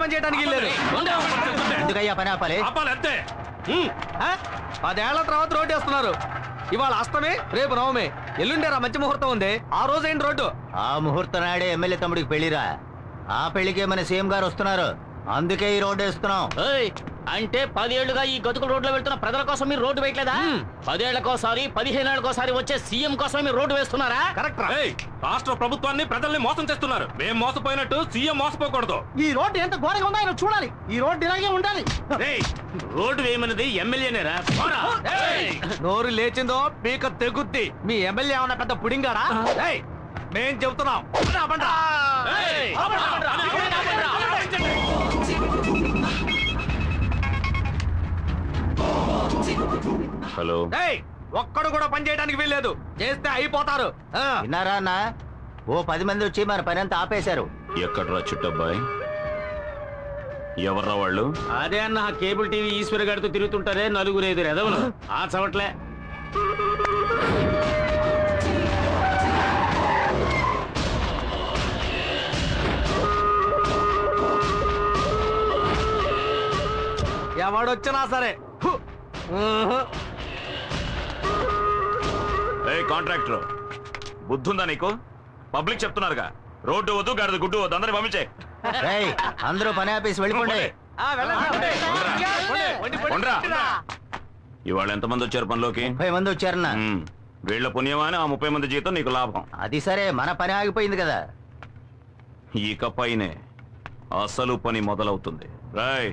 పని చేయడానికి లేదు. ఎందుకయ్యా పని ఆపాలి? అంతే. 10 ఏళ్ల తర్వాత రోడ్డు వేస్తున్నారు. ఇవాళ అష్టమి, రేపు నవమి, ఎల్లుండేరా మంచి ముహూర్తం ఉంది. ఆ రోజు ఏంటి రోడ్డు? ఆ ముహూర్తం నాడే ఎమ్మెల్యే తమ్ముడికి పెళ్లిరా. ఆ పెళ్లికే మన సీఎం గారు వస్తున్నారు. అందుకే ఈ రోడ్డు వేస్తున్నాం. అంటే 10 ఏళ్లుగా ఈ గతుకుల రోడ్లో వెళ్తున్న ప్రజల కోసం మీరు రోడ్డు వేయట్లేదా? 10 ఏళ్లకోసారి 15 ఏళ్లకోసారి వచ్చే సీఎం కోసం మీరు రోడ్డు వేస్తున్నారా? కరెక్ట్. రాష్ట్ర ప్రభుత్వాన్ని ప్రజల్ని మోసం చేస్తున్నారు. మేము మోసపోయినట్టు సీఎం మోసపోకూడదు. ఈ రోడ్డు ఎంత ఘోరంగా ఉందో ఆయన చూడాలి. ఈ రోడ్డు ఇలాగే ఉండాలి. రోడ్డు వేయమన్నది ఎమ్మెల్యేనేరా? నోరు లేచిందో పీక తెగుద్ది. మీ ఎమ్మెల్యే ఏమన్నా పెద్ద పుడింగారా? మేం చెబుతున్నాం. హలో. ఒక్కడు కూడా పని చేయడానికి వీల్లేదు. చేస్తే అయిపోతారు. విన్నారా అన్న? ఓ 10 మంది వచ్చి మన పని అంతా ఆపేశారు. ఎక్కడ్రా చుట్టబ్బాయి? ఎవర్రా వాళ్ళు? అదే అన్న కేబుల్ టీవీ ఈశ్వర్ గారితో తిరుగుతుంటారే నలుగురు 5 ఎదవలు. ఆ చవట్లే. ఎవడొచ్చినా సరే. కాంట్రాక్టర్ బుద్ధుందా నీకు? పబ్లిక్ చెప్తున్నారుగా, రోడ్డు వద్దు, గాడిద గుడ్డు వద్దు, అందరిని పంపించే. అందరూ పని ఆపేసి వెళ్ళిపోండి. ఇవాళ ఎంతమంది వచ్చారు పనిలోకి? 30 మంది వచ్చారన్న. వీళ్ళ పుణ్యమా అని ఆ 30 మంది జీతం నీకు లాభం. అది సరే, మన పని ఆగిపోయింది కదా. ఇక పైనే అసలు పని మొదలవుతుంది. రాయ్.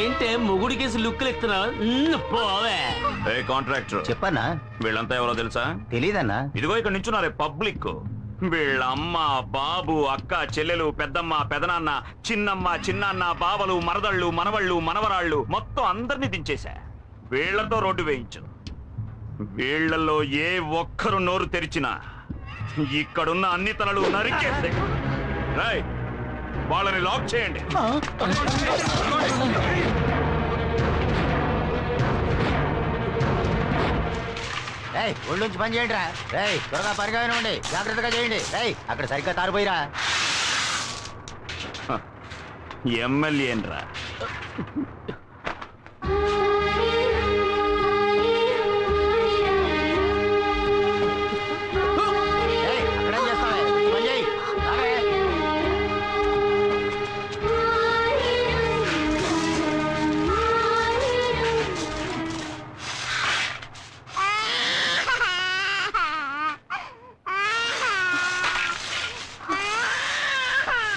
ఏంటే మొగుడికేసి లుక్కులు ఇస్తున్నావు? పోవే. కాంట్రాక్టర్ చెప్పన్నా? వీళ్ళంతా ఎవరో తెలుసా? తెలీదన్నా. ఇదిగో ఇక్కడ నించున్నారే పబ్లిక్. వీళ్ళ అమ్మ, బాబు, అక్క, చెల్లెలు, పెద్దమ్మ, పెదనాన్న, చిన్నమ్మ, చిన్నాన్న, బావలు, మరదళ్ళు, మనవళ్ళు, మనవరాళ్ళు మొత్తం అందరినీ దించేశా. వీళ్లతో రోడ్డు వేయించు. వీళ్లలో ఏ ఒక్కరు నోరు తెరిచినా ఇక్కడున్న అన్ని తలలు నరికేస్తే. రాయ్, వాళ్ళని లాక్ చేయండి. ఒళ్ళుంచి పని చేయండి రా. త్వరగా పరిగానే జాగ్రత్తగా చేయండి. అక్కడ సరిగ్గా తారిపోయిరా. ఎమ్మెల్యేన్రా. అక్కడేం చేస్తావే? పని చేయి.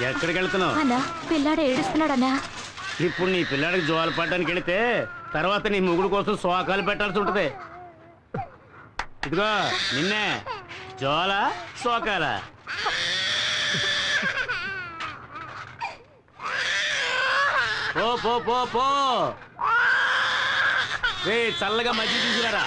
ఎక్కడికి వెళ్తున్నావు? అన్నా, పిల్లాడు ఏడుస్తున్నాడన్నా. ఇప్పుడు నీ పిల్లాడికి జోలు పడడానికి వెళితే తర్వాత నీ ముగుడు కోసం శోకాలు పెట్టాల్సి ఉంటది. ఇదిగో నిన్నే జోల శోకాల. పో పో పో పో. చల్లగా మజ్జిగ తీసుకురా.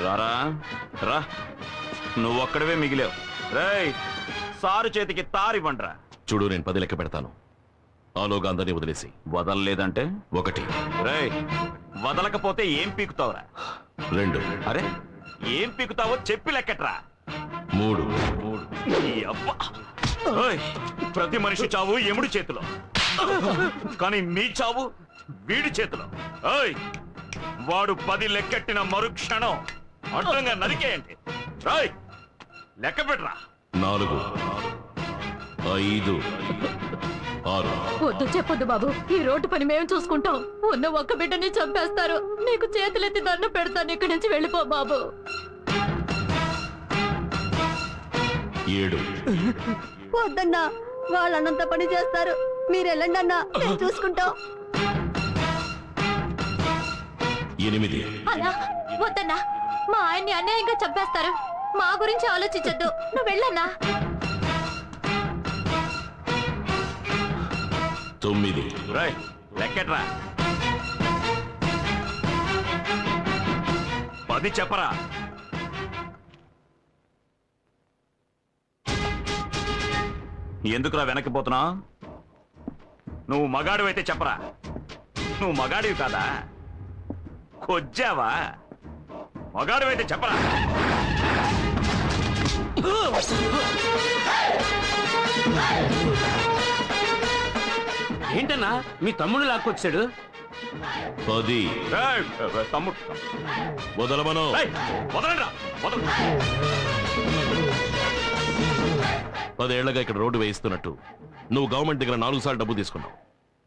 రారా రా, నువ్వొక్కడవే మిగిలావు. రేయ్, సారు చేతికి తారివ్వండ్రా. చూడు, నేను 10 లెక్క పెడతాను. ఆలోగా అందరినీ వదిలేసి. వదలలేదంటే 1. రేయ్, వదలకపోతే ఏం పీకుతావురా? 2. అరే, ఏం పీకుతావో చెప్పి లెక్కట్రా. మూడు ఈ అబ్బ. ఓయ్, ప్రతి మనిషి చావు ఎముడి చేతిలో, కానీ మీ చావు వీడి చేతిలో. ఓయ్, వాడు 10 లెక్కెట్టిన మరుక్షణం అడ్డంగా నరికేయండి. రాయ్, లెక్క పెట్టరా. 4 5 6 వద్దు చెప్పొద్దు బాబు, ఈ రోడ్డు పని మేము చూసుకుంటాం. ఉన్న ఒక్క బిడ్డని చంపేస్తారు. నీకు చేతులెత్తి దండం పెడతాను, ఇక్కడి నుంచి వెళ్ళిపో బాబు. 7 వద్దన్నా, వాళ్ళన్నంత పని చేస్తారు. మీరు వెళ్ళండి అన్నా, మేము చూసుకుంటాం. 8 అన్నా వద్దన్నా, మా ఆయన్ని అన్యాయంగా చంపేస్తారు. మా గురించి ఆలోచించొద్దు, నువ్వు వెళ్ళన్నా. 9 రాయ్, లెక్కెట్రా. 10 చెప్పరా. ఎందుకురా వెనక్కిపోతున్నా? నువ్వు మగాడివైతే చెప్పరా. నువ్వు మగాడివి కాదా? కొజ్జావా? మగాడివైతే చెప్పరా. ఏంటన్నా మీ తమ్ముడు లాక్కొచ్చాడు? 10 ఏయ్, తమ్ముడు, వదలమను. ఏయ్, వదలండిరా, వదలండి. 10 ఏళ్లగా ఇక్కడ రోడ్డు వేయిస్తున్నట్టు నువ్వు గవర్నమెంట్ దగ్గర 4 సార్లు డబ్బు తీసుకున్నావు.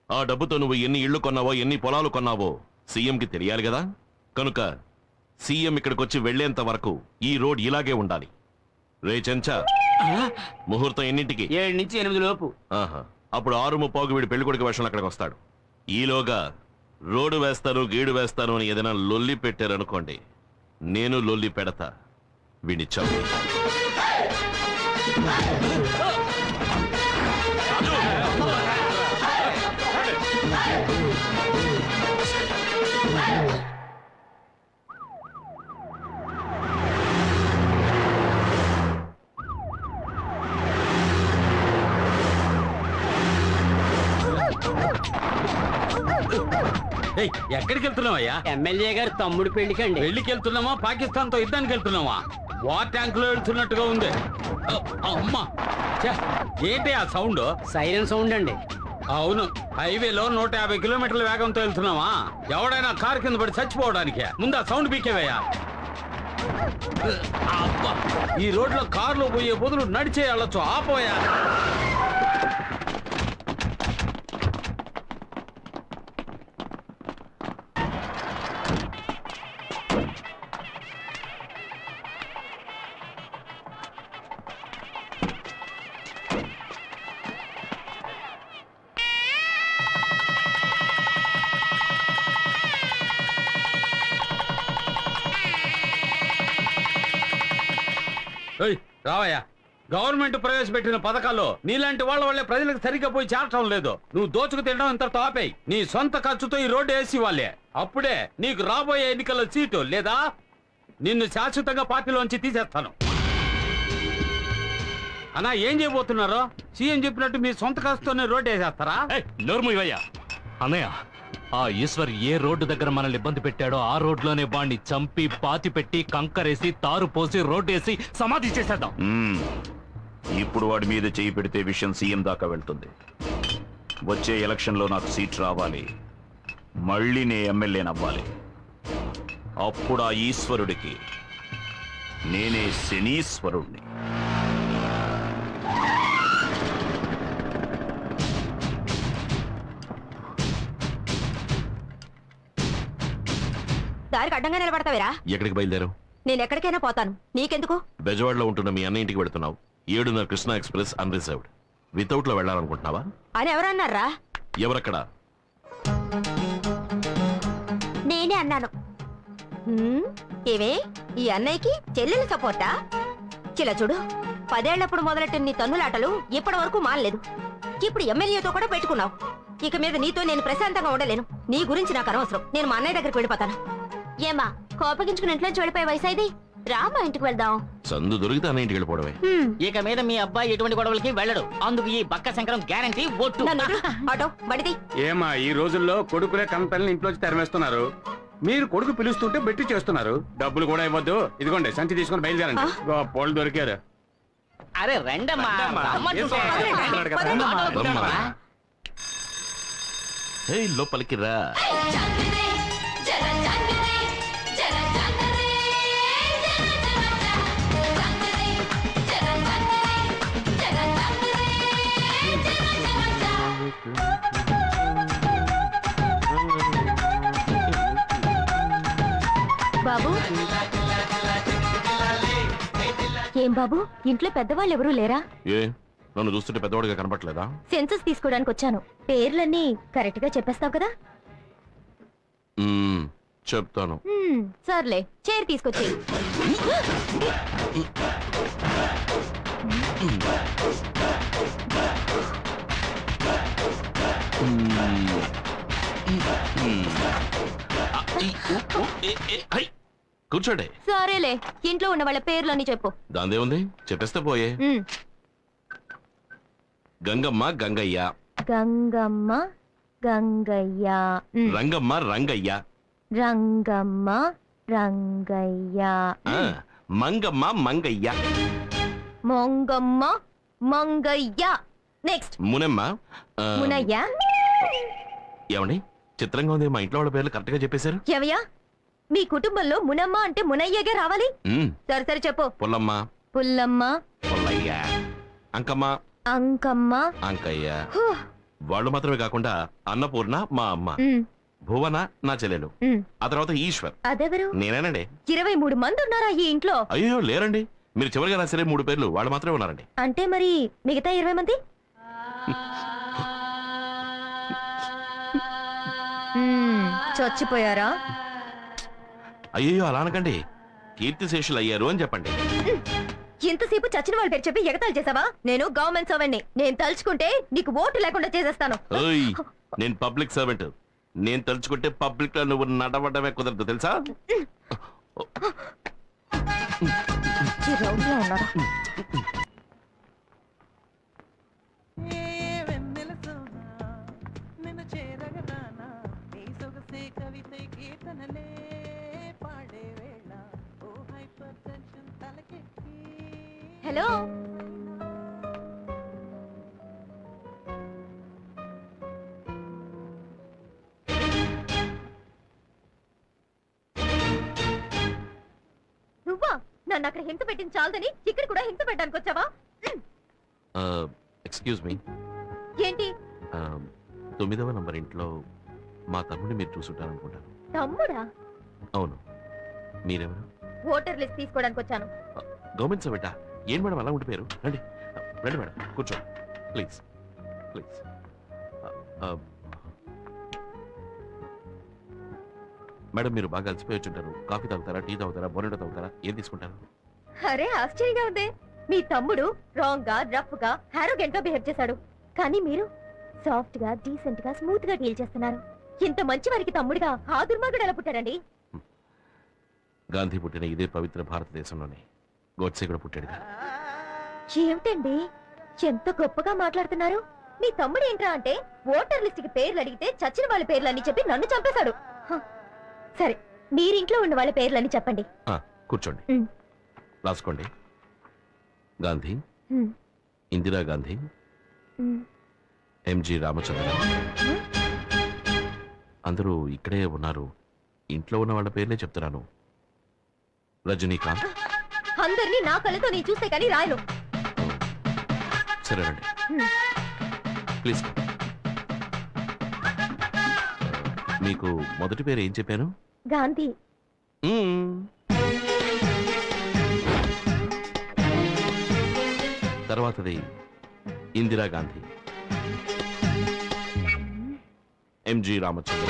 ఆ డబ్బుతో నువ్వు ఎన్ని ఇళ్లు కొన్నావో, ఎన్ని పొలాలు కొన్నావో సీఎంకి తెలియాలి కదా. కనుక సీఎం ఇక్కడికి వచ్చి వెళ్లేంత వరకు ఈ రోడ్ ఇలాగే ఉండాలి. రే చెంచా, ముహూర్తం ఎన్నింటికి? 7 నుంచి 8 లోపు. ఆహా, అప్పుడు 6:30 వీడి పెళ్ళికొడుకు వేషంలో అక్కడికి వస్తాడు. ఈలోగా రోడ్డు వేస్తాను, గీడు వేస్తాను అని ఏదైనా లొల్లి పెట్టారనుకోండి, నేను లొల్లి పెడతా. వీడిని చంపి. ఎక్కడికి వెళ్తున్నావయ్యా? ఎమ్మెల్యే గారు తమ్ముడు పెళ్లికండి. పెళ్లికి వెళ్తున్నామా, పాకిస్తాన్ తో యుద్ధానికి వెళ్తున్నావా? వార్ ట్యాంక్ లో వెళ్తున్నట్టుగా ఉంది. అమ్మా, ఛే, ఏంటి ఆ సౌండ్? సైరన్ సౌండ్ అండి. అవును, హైవేలో 150 కిలోమీటర్ల వేగంతో వెళ్తున్నావా? ఎవడైనా కారు కింద పడి చచ్చిపోవడానికి ముందు ఆ సౌండ్ పీకేవయ్యా. అబ్బా, ఈ రోడ్లో కారులో పోయే బదులు నడిచే వెళ్ళొచ్చు. ఆపోయా. రావయ్యా, గవర్నమెంట్ ప్రవేశపెట్టిన పథకాల్లో నీలాంటి వాళ్ళ వల్లే ప్రజలకు సరిగ్గా పోయి చేరటం లేదు. నువ్వు దోచుకు తినడం ఇంత ఆపేయి. నీ సొంత ఖర్చుతో ఈ రోడ్డు వేసి వాళ్ళే. అప్పుడే నీకు రాబోయే ఎన్నికల్లో సీటు, లేదా నిన్ను శాశ్వతంగా పార్టీలోంచి తీసేస్తాను. అన్నా, ఏం చేయబోతున్నారో? సీఎం చెప్పినట్టు మీ సొంత ఖర్చుతోనే రోడ్డు వేసేస్తారా? నోర్ము ఇవయ్యా. అన్నయ్య, ఆ ఈశ్వర్ ఏ రోడ్డు దగ్గర మనల్ని ఇబ్బంది పెట్టాడో ఆ రోడ్లోనే వాణ్ణి చంపి పాతి పెట్టి కంకరేసి తారు పోసి రోడ్డు వేసి సమాధి చేసేద్దాం. ఇప్పుడు వాడి మీద చేయి పెడితే విషయం సీఎం దాకా వెళ్తుంది. వచ్చే ఎలక్షన్ లో నాకు సీట్ రావాలి, మళ్ళీ నే ఎమ్మెల్యేనవ్వాలి. అప్పుడు ఆ ఈశ్వరుడికి నేనే శనీశ్వరుణ్ణి. దారికి అడ్డంగా నిలబడతావేరా? ఎక్కడికి బయలుదేరావు? నేను ఎక్కడికైనా పోతాను, నీకెందుకు? బెజవాడలో ఉంటున్న మీ అన్న ఇంటికి వెళ్తున్నావు. 7:30 కృష్ణా ఎక్స్ప్రెస్ అన్రిజర్వ్డ్. వితౌట్ లో వెళ్ళాలనుకుంటున్నావా? అని ఎవరన్నారా? ఎవరక్కడ? నేనే అన్నాను. ఏవే, ఈ అన్నయ్యకి చెల్లెల సపోర్టా? చిల చూడు, 10 ఏళ్లప్పుడు మొదలెట్టిన నీ తన్నులాటలు ఇప్పటి వరకు మానలేదు. ఇప్పుడు ఎమ్మెల్యేతో కూడా పెట్టుకున్నావు. ఇక మీద నీతో నేను ప్రశాంతంగా ఉండలేను. నీ గురించి నాకు అనవసరం. నేను మా అన్నయ్య దగ్గరికి వెళ్ళిపోతాను. ఏమా, కోపగించుకుని ఇంట్లోంచి వెళ్ళిపోయే వయసు ఇది? రామా, ఇంటికి వెళ్దాం. సందు దొరికితే అన్న ఇంటికి వెళ్ళిపోవడమే. ఇక మీద మీ అబ్బాయి ఎటువంటి గొడవలకి వెళ్ళడు. అందుకు ఈ బక్క శంకరం గ్యారంటీ ఒట్టు. ఆటో బడిది. ఏమా, ఈ రోజుల్లో కొడుకులే కంపెనీని ఇంట్లోంచి తరిమేస్తున్నారు. మీరు కొడుకు పిలుస్తుంటే బెట్టి చేస్తున్నారు. డబ్బులు కూడా ఇవ్వద్దు. ఇదిగోండి, సంచి తీసుకొని బయలుదేరండి. పోలు దొరికారు. అరే రండమ్మా రమ్మంటుంటే. పదండి. ఆటోలో హే లోపలికి రా. బాబు ఏం బాబు ఇంట్లో పెద్దవాళ్ళు ఎవరూ లేరా? ఏ నన్ను చూస్తుంటే పెద్దవాడిగా కనపట్లేదా? సెన్సస్ తీసుకోవడానికి వచ్చాను. పేర్లన్నీ కరెక్ట్ గా చెప్పేస్తావు కదా? చెప్తాను. సర్లే చైర్ తీసుకొచ్చి. కూర్చోండి. సరేలే ఇంట్లో ఉన్న వాళ్ళ పేర్లన్నీ చెప్పు. దాందే ఉంది, చెప్పేస్తే పోయే. గంగమ్మ గంగయ్య, గంగమ్మ గంగయ్య, రంగమ్మ రంగయ్య, రంగమ్మ రంగయ్య, ఆ, మంగమ్మ మంగయ్య, మొంగమ్మ మంగయ్య. నెక్స్ట్ మునమ్మ. మునయ్య. ఏమండి చిత్రంగా ఉంది, మా ఇంట్లో వాళ్ళ పేర్లు కరెక్ట్ గా చెప్పేశారు. ఎవయ్యా మీ కుటుంబంలో మునమ్మ అంటే మునయ్యగే రావాలి. సరే సరే చెప్పు. పుల్లమ్మ, పుల్లమ్మ, పుల్లయ్య, అంకమ్మ, అంకమ్మ, అంకయ్య. వాళ్ళు మాత్రమే కాకుండా అన్నపూర్ణ మా అమ్మ, భువన నా చెల్లెలు, ఆ తర్వాత ఈశ్వర్. అదెవరు? నేనేనండి. 23 మంది ఉన్నారా ఈ ఇంట్లో? అయ్యో లేరండి, మీరు చివరిగా రాసరే 3 పేర్లు వాళ్ళు మాత్రమే ఉన్నారండి. అంటే మరి మిగతా 20 మంది? చచ్చిపోయారా? అయ్యో అలా అనకండి, కీర్తిశేషులు అయ్యారు అని చెప్పండి. ఇంతసేపు చచ్చిన వాళ్ళ పేరు చెప్పి ఎగతాళి చేసావా? నేను గవర్నమెంట్ సర్వెంట్ని. నేను తలుచుకుంటే నీకు ఓటు లేకుండా చేసేస్తాను. ఓయ్ నేను పబ్లిక్ సర్వెంట్. నేను తలుచుకుంటే పబ్లిక్ లో నువ్వు నడవడమే కుదరదు తెలుసా? రౌండ్లో ఉన్నాడా? హలో నువ్వా? నన్ను అక్కడ హింస పెట్టింది చాలదని ఇక్కడ కూడా హింస పెట్టడానికి వచ్చావా? Excuse me. ఏంటి? 9వ నంబర్ ఇంట్లో మా తమ్ముడిని మీరు చూసుంటారనుకుంటాను. తమ్ముడా? అవును. మీరెవరు? ఓటర్ లిస్ట్ తీసుకోవడానికి వచ్చాను. గవర్నమెంట్ సర్వెంటా? ఏం మేడం అలా ఉండిపోయారు? రండి రండి మేడం కూర్చోండి ప్లీజ్ ప్లీజ్. మేడం మీరు బాగా అలసిపోయి వచ్చుంటారు. కాఫీ తాగుతారా, టీ తాగుతారా, బోనెటో తాగుతారా, ఏం తీసుకుంటారు? అరే ఆశ్చర్యంగా ఉంది. మీ తమ్ముడు రాంగ్ గా, రఫ్ గా, హారోగెంట్ గా బిహేవ్ చేశాడు. కానీ మీరు సాఫ్ట్ గా, డీసెంట్ గా, స్మూత్ గా డీల్ చేస్తున్నారు. ఇంత మంచి వారికి తమ్ముడుగా ఆ దుర్మార్గుడు ఎలా పుట్టారండి? గాంధీ పుట్టిన ఇదే పవిత్ర భారతదేశంలోనే గోడ్సే కూడా పుట్టాడు. ఏమిటండి ఎంత గొప్పగా మాట్లాడుతున్నారు? మీ తమ్ముడు ఏంట్రా అంటే ఓటర్ లిస్ట్ కి పేర్లు అడిగితే చచ్చిన వాళ్ళ పేర్లన్నీ చెప్పి నన్ను చంపేశాడు. సరే మీరింట్లో ఉన్న వాళ్ళ పేర్లన్నీ చెప్పండి. కూర్చోండి, రాసుకోండి. గాంధీ, ఇందిరా గాంధీ, ఎంజి రామచంద్ర. అందరూ ఇక్కడే ఉన్నారు. ఇంట్లో ఉన్న వాళ్ళ పేర్లే చెప్తున్నాను. రజనీకాంత్. అందరినీ నా కళ్ళతో నేను చూస్తే కానీ రాయను. సరేనండి ప్లీజ్. మీకు మొదటి పేరు ఏం చెప్పాను? గాంధీ. తర్వాతది ఇందిరా గాంధీ, ఎంజి రామచంద్ర,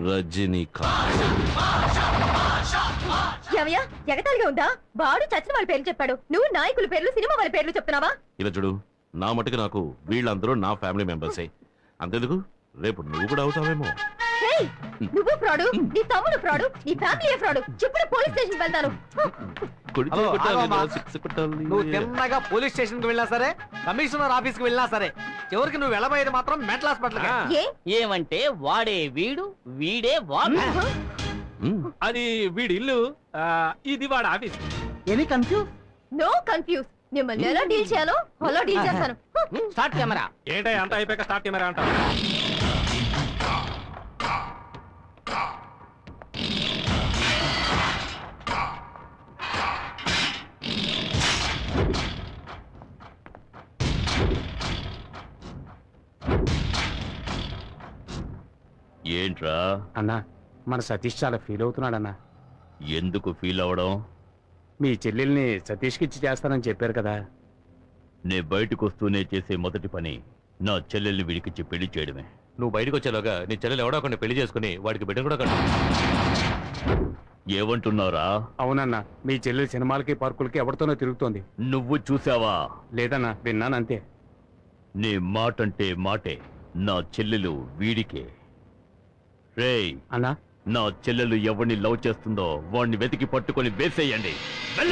రజనీకాంత్. ఏమయ్యా ఎగతాళిగా ఉందా? వాడు చచ్చిన వాళ్ళ పేర్లు చెప్పాడు, నువ్వు నాయకుల పేర్లు, సినిమా వాళ్ళ పేర్లు చెప్తున్నావా? ఇలా చూడు, నా మటుకు నాకు వీళ్ళందరూ నా ఫ్యామిలీ మెంబర్సే. అంతెందుకు రేపు నువ్వు కూడా అవుతావేమో. నువ్వు ఫ్రాడు, నీ తమ్ముడు ఫ్రాడు, నీ ఫ్యామిలీ ఫ్రాడు. ఇప్పుడు పోలీస్ స్టేషన్ వెళ్తాను. కొడితే హలో, కొట్టాలి, ఆగమ్మా. శిక్ష కొట్టాలి. నువ్వు తిన్నగా పోలీస్ స్టేషన్ కి వెళ్ళినా సరే, కమిషనర్ ఆఫీస్ కి వెళ్ళినా సరే, చివరికి నువ్వు వెళ్ళబోయేది మాత్రం మెంటల్ హాస్పిటల్. ఏ ఏమంటే వాడే వీడు, వీడే వాడు. అది వీడి ఇల్లు ఇది వాడు office. Any confuse? No confuse. మిమ్మల్ని ఎలా డీల్ చేయాలో అలా డీల్ చేస్తాను. Start camera. ఏంటో అంత అయిపోయాక స్టార్ట్ కెమెరా అంటారు. ఏంట్రా అన్నా మన సతీష్ చాలా ఫీల్ అవుతున్నాడన్నా. ఎందుకు ఫీల్ అవడం? మీ చెల్లెల్ని సతీష్కి ఇచ్చి చేస్తానని చెప్పారు కదా. నే బయటకు వస్తూనే చేసే మొదటి పని నా చెల్లెల్ని వీడికిచ్చి పెళ్లి చేయడమే. నువ్వు బయటకు వచ్చేలోగా నీ చెల్లెలు ఎవడో ఒకరిని పెళ్లి చేసుకుని వాడికి బిడ్డ కూడా కట్టు. ఏమంటున్నారా? అవునన్నా, మీ చెల్లెలు సినిమాలకి పార్కులకి ఎవరితోనో తిరుగుతోంది. నువ్వు చూసావా? లేదన్నా, విన్నాను అంతే. నీ మాటంటే మాటే. నా చెల్లెలు వీడికే. రేయ్, అన్నా నా చెల్లెలు ఎవరిని లవ్ చేస్తుందో వాడిని వెతికి పట్టుకొని వేసేయండి.